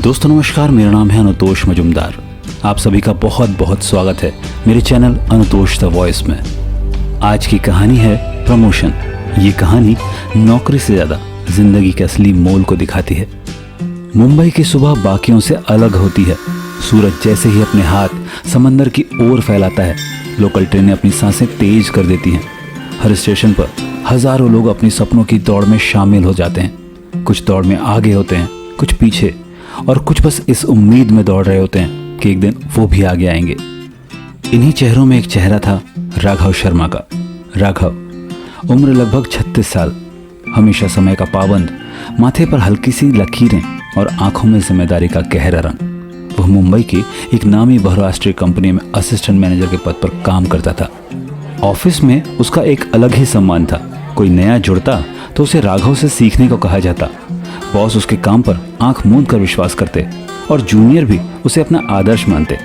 दोस्तों नमस्कार, मेरा नाम है अनुतोष मजुमदार। आप सभी का बहुत बहुत स्वागत है मेरे चैनल अनुतोष द वॉइस में। आज की कहानी है प्रमोशन। ये कहानी नौकरी से ज़्यादा जिंदगी के असली मोल को दिखाती है। मुंबई की सुबह बाकियों से अलग होती है। सूरज जैसे ही अपने हाथ समंदर की ओर फैलाता है, लोकल ट्रेनें अपनी सांसें तेज कर देती हैं। हर स्टेशन पर हजारों लोग अपनी सपनों की दौड़ में शामिल हो जाते हैं। कुछ दौड़ में आगे होते हैं, कुछ पीछे, और कुछ बस इस उम्मीद में दौड़ रहे होते हैं कि एक दिन वो भी आगे आएंगे। इन्हीं चेहरों में एक चेहरा था राघव शर्मा का। राघव उम्र लगभग 36 साल, हमेशा समय का पाबंद, माथे पर हल्की सी लकीरें और आंखों में जिम्मेदारी का गहरा रंग। वह मुंबई की एक नामी बहुराष्ट्रीय कंपनी में असिस्टेंट मैनेजर के पद पर काम करता था। ऑफिस में उसका एक अलग ही सम्मान था। कोई नया जुड़ता तो उसे राघव से सीखने को कहा जाता। बॉस उसके काम पर आंख मूंद कर विश्वास करते और जूनियर भी उसे अपना आदर्श मानते।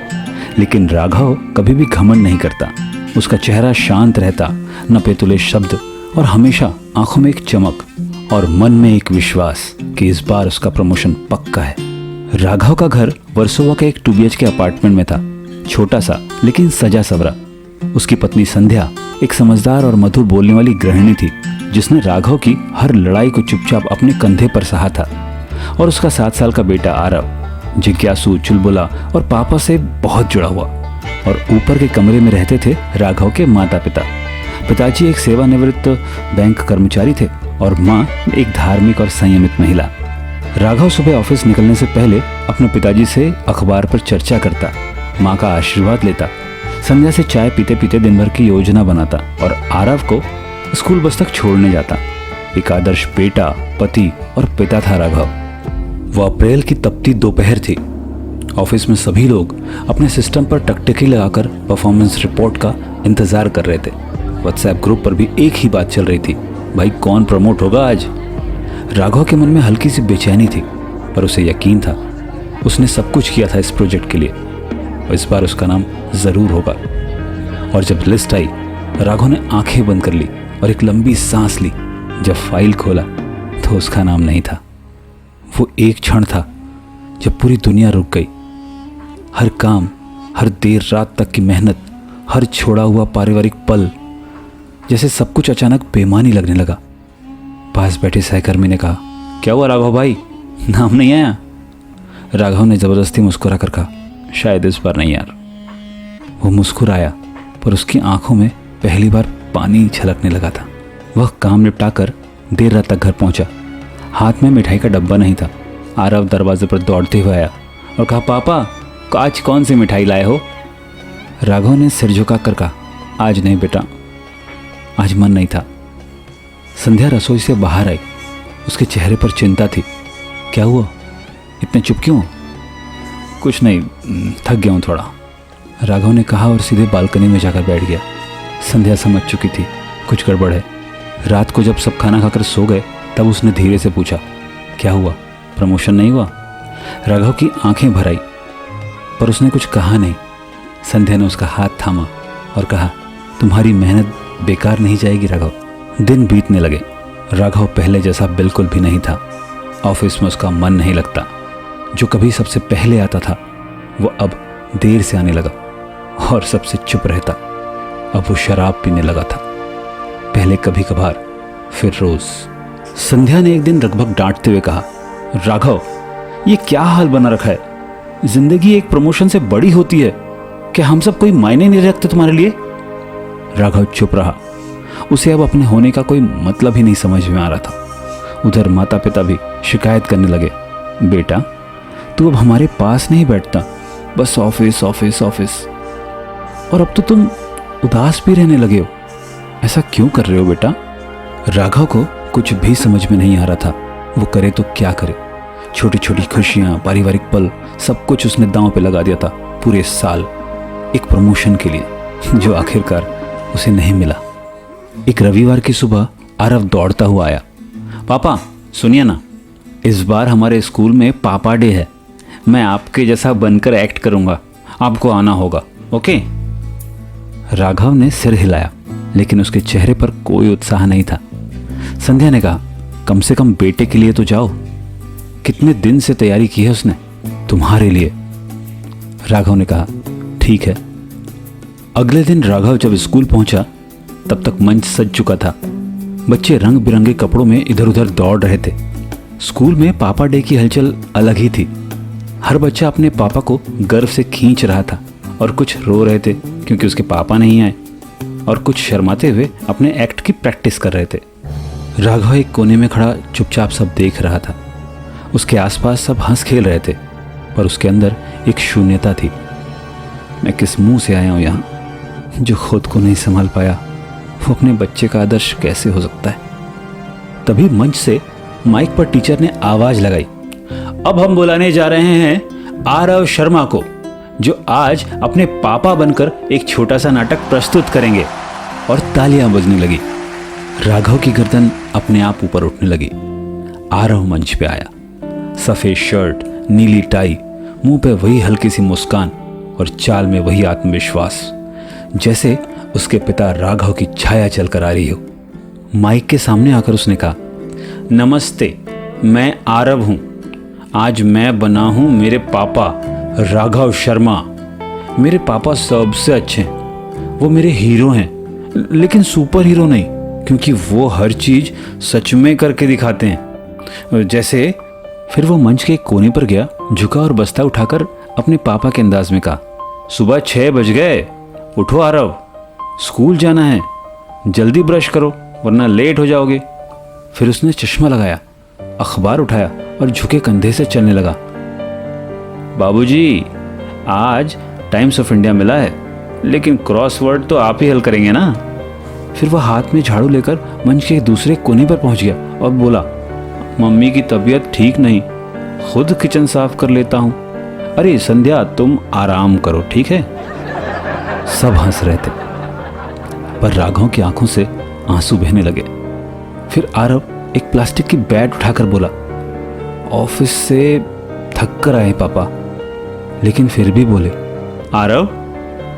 लेकिन राघव कभी भी घमंड नहीं करता। उसका चेहरा शांत रहता, न पेतुले शब्द, और हमेशा आंखों में एक चमक और मन में एक विश्वास कि इस बार उसका प्रमोशन पक्का है। राघव का घर वर्सोवा के एक 2 BHK अपार्टमेंट में था, छोटा सा लेकिन सजा सवरा। उसकी पत्नी संध्या एक समझदार और मधुर बोलने वाली गृहिणी थी, जिसने राघव की हर लड़ाई को चुपचाप अपने कंधे पर सहा था। और उसका 7 साल का बेटा आरव, जिज्ञासु, चुलबुला और पापा से बहुत जुड़ा हुआ। और ऊपर के कमरे में रहते थे राघव के माता पिता। पिताजी एक सेवानिवृत्त बैंक कर्मचारी थे और माँ एक धार्मिक और संयमित महिला। राघव सुबह ऑफिस निकलने से पहले अपने पिताजी से अखबार पर चर्चा करता, माँ का आशीर्वाद लेता, संध्या से चाय पीते पीते दिन भर की योजना बनाता और आरव को स्कूल बस तक छोड़ने जाता। एक आदर्श बेटा, पति और पिता था राघव। वो अप्रैल की तपती दोपहर थी। ऑफिस में सभी लोग अपने सिस्टम पर टकटकी लगाकर परफॉर्मेंस रिपोर्ट का इंतजार कर रहे थे। व्हाट्सएप ग्रुप पर भी एक ही बात चल रही थी, भाई कौन प्रमोट होगा आज। राघव के मन में हल्की सी बेचैनी थी, पर उसे यकीन था उसने सब कुछ किया था इस प्रोजेक्ट के लिए, और इस बार उसका नाम जरूर होगा। और जब लिस्ट आई, राघव ने आंखें बंद कर ली और एक लंबी सांस ली। जब फाइल खोला तो उसका नाम नहीं था। वो एक क्षण था जब पूरी दुनिया रुक गई। हर काम, हर देर रात तक की मेहनत, हर छोड़ा हुआ पारिवारिक पल, जैसे सब कुछ अचानक बेमानी लगने लगा। पास बैठे सहकर्मी ने कहा, क्या हुआ राघव भाई, नाम नहीं आया? राघव ने जबरदस्ती मुस्कुरा कर कहा, शायद इस बार नहीं यार। वो मुस्कुराया, पर उसकी आंखों में पहली बार पानी छलकने लगा था। वह काम निपटाकर देर रात तक घर पहुंचा। हाथ में मिठाई का डब्बा नहीं था। आरव दरवाजे पर दौड़ते हुए आया और कहा, पापा आज कौन सी मिठाई लाए हो? राघव ने सिर झुका कर कहा, आज नहीं बेटा, आज मन नहीं था। संध्या रसोई से बाहर आई। उसके चेहरे पर चिंता थी। क्या हुआ, इतने चुप क्यों? कुछ नहीं, थक गया हूँ थोड़ा, राघव ने कहा और सीधे बालकनी में जाकर बैठ गया। संध्या समझ चुकी थी कुछ गड़बड़ है। रात को जब सब खाना खाकर सो गए, तब उसने धीरे से पूछा, क्या हुआ, प्रमोशन नहीं हुआ? राघव की आंखें भर आई, पर उसने कुछ कहा नहीं। संध्या ने उसका हाथ थामा और कहा, तुम्हारी मेहनत बेकार नहीं जाएगी राघव। दिन बीतने लगे। राघव पहले जैसा बिल्कुल भी नहीं था। ऑफिस में उसका मन नहीं लगता। जो कभी सबसे पहले आता था, वो अब देर से आने लगा और सबसे चुप रहता। अब वो शराब पीने लगा था, पहले कभी कभार, फिर रोज। संध्या ने एक दिन लगभग डांटते हुए कहा, राघव ये क्या हाल बना रखा है? जिंदगी एक प्रमोशन से बड़ी होती है क्या? हम सब कोई मायने नहीं रखते तुम्हारे लिए? राघव चुप रहा। उसे अब अपने होने का कोई मतलब ही नहीं समझ में आ रहा था। उधर माता पिता भी शिकायत करने लगे, बेटा तू अब हमारे पास नहीं बैठता, बस ऑफिस ऑफिस ऑफिस। और अब तो तुम उदास भी रहने लगे हो, ऐसा क्यों कर रहे हो बेटा? राघव को कुछ भी समझ में नहीं आ रहा था। वो करे तो क्या करे। छोटी छोटी खुशियां, पारिवारिक पल, सब कुछ उसने दांव पे लगा दिया था पूरे साल, एक प्रमोशन के लिए, जो आखिरकार उसे नहीं मिला। एक रविवार की सुबह आरव दौड़ता हुआ आया, पापा सुनिए ना, इस बार हमारे स्कूल में पापा डे है, मैं आपके जैसा बनकर एक्ट करूंगा, आपको आना होगा, ओके? राघव ने सिर हिलाया, लेकिन उसके चेहरे पर कोई उत्साह नहीं था। संध्या ने कहा, कम से कम बेटे के लिए तो जाओ, कितने दिन से तैयारी की है उसने। तुम्हारे लिए। राघव ने कहा, ठीक है। अगले दिन राघव जब स्कूल पहुंचा तब तक मंच सज चुका था। बच्चे रंग बिरंगे कपड़ों में इधर उधर दौड़ रहे थे। स्कूल में पापा डे की हलचल अलग ही थी। हर बच्चा अपने पापा को गर्व से खींच रहा था और कुछ रो रहे थे क्योंकि उसके पापा नहीं आए, और कुछ शर्माते हुए अपने एक्ट की प्रैक्टिस कर रहे थे। राघव एक कोने में खड़ा चुपचाप सब देख रहा था। उसके आसपास सब हंस खेल रहे थे, पर उसके अंदर एक शून्यता थी। मैं किस मुंह से आया हूं यहाँ? जो खुद को नहीं संभाल पाया वो अपने बच्चे का आदर्श कैसे हो सकता है? तभी मंच से माइक पर टीचर ने आवाज लगाई, अब हम बुलाने जा रहे हैं आरव शर्मा को, जो आज अपने पापा बनकर एक छोटा सा नाटक प्रस्तुत करेंगे। और तालियां बजने लगी। राघव की गर्दन अपने आप ऊपर उठने लगी। आरव मंच पे आया। सफेद शर्ट, नीली टाई, मुंह पे वही हल्की सी मुस्कान और चाल में वही आत्मविश्वास, जैसे उसके पिता राघव की छाया चलकर आ रही हो। माइक के सामने आकर उसने कहा, नमस्ते, मैं आरव हूं। आज मैं बना हूं मेरे पापा राघव शर्मा। मेरे पापा सबसे अच्छे हैं। वो मेरे हीरो हैं, लेकिन सुपर हीरो नहीं, क्योंकि वो हर चीज सच में करके दिखाते हैं। जैसे फिर वो मंच के कोने पर गया, झुका और बस्ता उठाकर अपने पापा के अंदाज में कहा, सुबह 6 बज गए, उठो आरव, स्कूल जाना है, जल्दी ब्रश करो वरना लेट हो जाओगे। फिर उसने चश्मा लगाया, अखबार उठाया और झुके कंधे से चलने लगा। बाबूजी, आज टाइम्स ऑफ इंडिया मिला है, लेकिन क्रॉसवर्ड तो आप ही हल करेंगे ना। फिर वह हाथ में झाड़ू लेकर मंच के दूसरे कोने पर पहुंच गया और बोला, मम्मी की तबीयत ठीक नहीं, खुद किचन साफ कर लेता हूं। अरे संध्या, तुम आराम करो, ठीक है। सब हंस रहे थे, पर राघव की आंखों से आंसू बहने लगे। फिर आरव एक प्लास्टिक की बैट उठाकर बोला, ऑफिस से थक कर आए पापा। लेकिन फिर भी बोले, आरव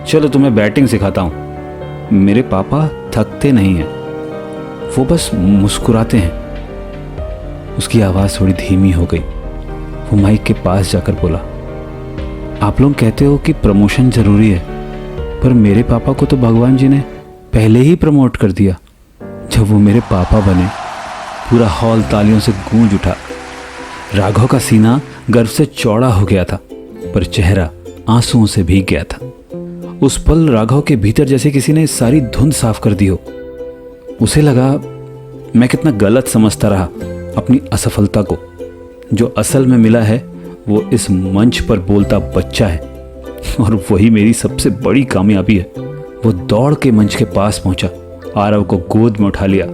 चलो तुम्हें बैटिंग सिखाता हूं। मेरे पापा थकते नहीं हैं, वो बस मुस्कुराते हैं। उसकी आवाज़ थोड़ी धीमी हो गई। वो माइक के पास जाकर बोला, आप लोग कहते हो कि प्रमोशन ज़रूरी है, पर मेरे पापा को तो भगवान जी ने पहले ही प्रमोट कर दिया। जब वो मेरे पापा बने, पूरा हॉल तालियों से गूंज उठा। राघव का सीना गर्व से चौड़ा हो गया था, पर चेहरा आंसुओं से भीग गया था। उस पल राघव के भीतर जैसे किसी ने सारी धुंध साफ कर दी हो। उसे लगा, मैं कितना गलत समझता रहा अपनी असफलता को। जो असल में मिला है वो इस मंच पर बोलता बच्चा है, और वही मेरी सबसे बड़ी कामयाबी है। वो दौड़ के मंच के पास पहुंचा, आरव को गोद में उठा लिया।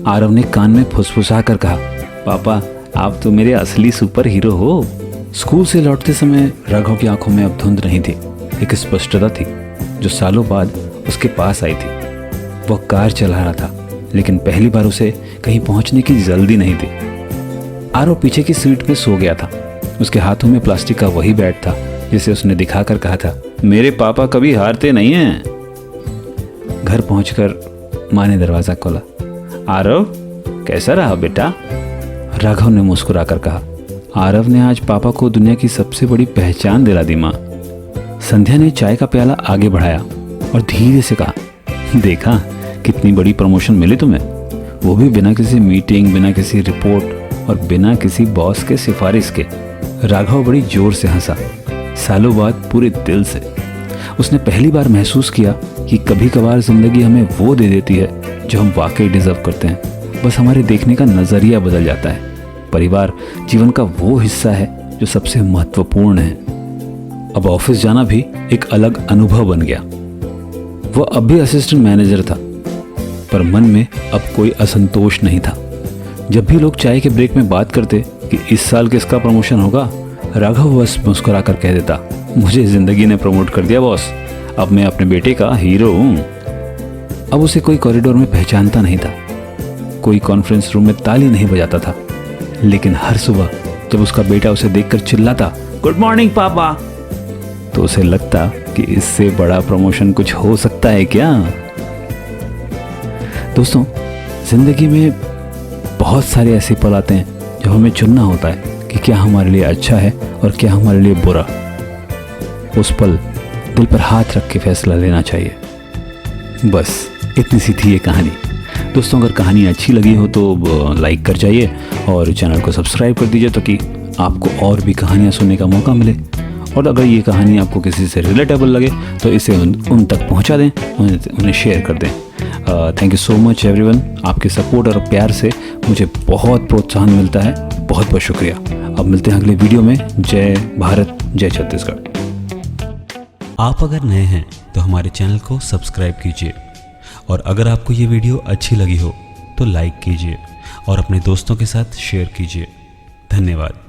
आरव ने कान में फुसफुसा कर कहा, पापा आप तो मेरे असली सुपर हीरो हो। स्कूल से लौटते समय राघव की आंखों में अब धुंध नहीं थी, एक स्पष्टता थी जो सालों बाद उसके पास आई थी। वह कार चला रहा था, लेकिन पहली बार उसे कहीं पहुंचने की जल्दी नहीं थी। आरव पीछे की सीट में सो गया था। उसके हाथों में प्लास्टिक का वही बैट था जिसे उसने दिखाकर कहा था, मेरे पापा कभी हारते नहीं हैं। घर पहुंचकर माँ ने दरवाजा खोला। आरव कैसा रहा बेटा? राघव ने मुस्कुराकर कहा। आरव ने आज पापा को दुनिया की सबसे बड़ी पहचान दिला दी माँ। संध्या ने चाय का प्याला आगे बढ़ाया और धीरे से कहा, देखा कितनी बड़ी प्रमोशन मिली तुम्हें, वो भी बिना किसी मीटिंग, बिना किसी रिपोर्ट और बिना किसी बॉस के सिफारिश के। राघव बड़ी जोर से हंसा, सालों बाद पूरे दिल से। उसने पहली बार महसूस किया कि कभी कभार जिंदगी हमें वो दे देती है जो हम वाकई डिजर्व करते हैं। बस हमारे देखने का नजरिया बदल जाता है। परिवार जीवन का वो हिस्सा है जो सबसे महत्वपूर्ण है। अब ऑफिस जाना भी एक अलग अनुभव बन गया। वो अब भी असिस्टेंट मैनेजर था, पर मन में अब कोई असंतोष नहीं था। जब भी लोग चाय के ब्रेक में बात करते कि इस साल किसका प्रमोशन होगा, राघव बस मुस्कुराकर कह देता, मुझे जिंदगी ने प्रमोट कर दिया बॉस, अब मैं अपने बेटे का हीरो हूं। अब उसे कोई कॉरिडोर में पहचानता नहीं था, कोई कॉन्फ्रेंस रूम में ताली नहीं बजाता था, लेकिन हर सुबह जब उसका बेटा उसे देखकर चिल्लाता, गुड मॉर्निंग पापा, तो उसे लगता कि इससे बड़ा प्रमोशन कुछ हो सकता है क्या। दोस्तों, जिंदगी में बहुत सारे ऐसे पल आते हैं जब हमें चुनना होता है कि क्या हमारे लिए अच्छा है और क्या हमारे लिए बुरा। उस पल दिल पर हाथ रख के फैसला लेना चाहिए। बस इतनी सी थी ये कहानी। दोस्तों, अगर कहानी अच्छी लगी हो तो लाइक कर जाइए और चैनल को सब्सक्राइब कर दीजिए ताकि आपको और भी कहानियाँ सुनने का मौका मिले। और अगर ये कहानी आपको किसी से रिलेटेबल लगे तो इसे उन तक पहुंचा दें, उन्हें शेयर कर दें। Thank you so much everyone. आपके सपोर्ट और प्यार से मुझे बहुत प्रोत्साहन मिलता है। बहुत बहुत शुक्रिया। अब मिलते हैं अगले वीडियो में। जय भारत, जय छत्तीसगढ़। आप अगर नए हैं तो हमारे चैनल को सब्सक्राइब कीजिए और अगर आपको ये वीडियो अच्छी लगी हो तो लाइक कीजिए और अपने दोस्तों के साथ शेयर कीजिए। धन्यवाद।